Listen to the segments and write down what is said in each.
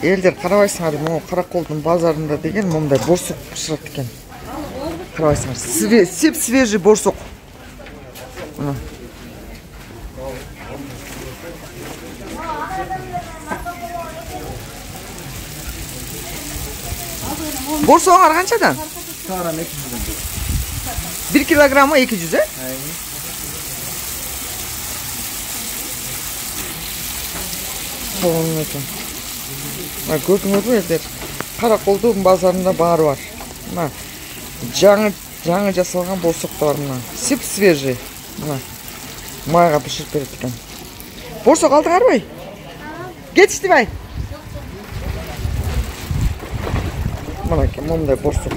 Елдер қарабайсыңар, мұны Қарақолдың базарында деген мұндай борсық пішірат екен. Қарабайсыңар, свежий борсық. Борсоғар қаншадан? 1 килограммы 200, е? Соғын екен. Көрдіңіз бе, елдер? Қарақолдың базарында бары бар. Жаңы жасалған борсоқтар мына. Свежий. Майға пішіріп береді екен. Борсоқ алдыңар бай? Кетішті бай? Мына екен, мұндай борсоқ.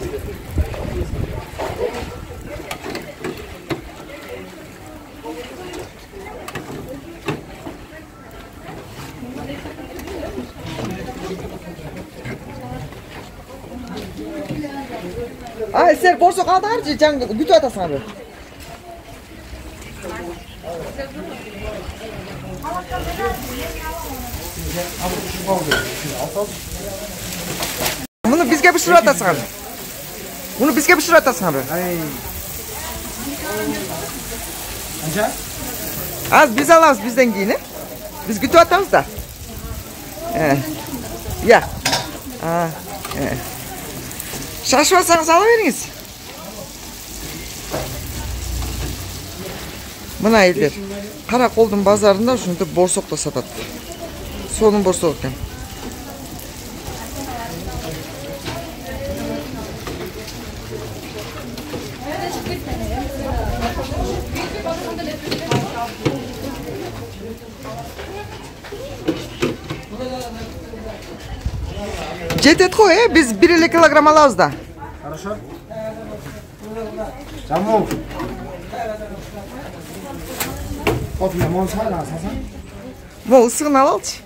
Ay, sen borsoq алдыңар же, жаң бүтіп атасыңар бе? Мұны бізге пішіріп атасыңар бе? Мұны бізге пішіріп атасыңар бе? Az biz alamыз бізден кейін, біз күтіп атамыз да. Я. Шашып ала беріңіз. Мына елдер, Қарақолдың базарында үшінді борсоқты сатады. Соның борсоқ екен. Жетет қой, біз 1 килограмм алауыз да. Хорошо. Жамол. Қотына мон сайын асасан? Мол, ысығын алалшы.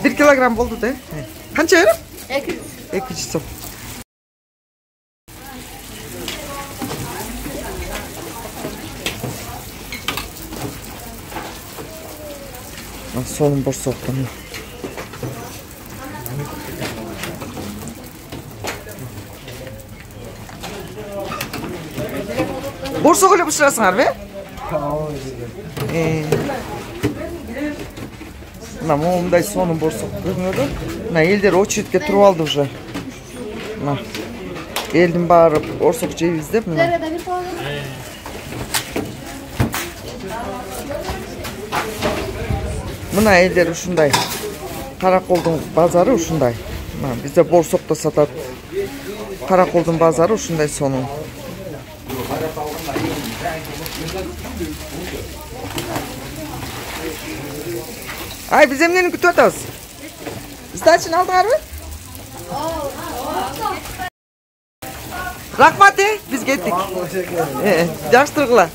Bir kilogram oldu da. Kaç euro? 200 so'm. So'm bir so'qdan. Borsoq ile pişirasыңар бе? Мына момындай соның борсоқ көрінеді. Мына елдер очередке тұрып алды уже. Мына елдің бары борсоқ жейбіз деп мына. Мына елдер ушундай. Қарақолдың базары ушундай. Мына бізде борсоқ та сатады. Қарақолдың базары ушундай соның. Ay, biz emneni kütüp atağız. Sdaçın aldыңар mı? Rahmat, biz kettik. Жақсы тұрғыла.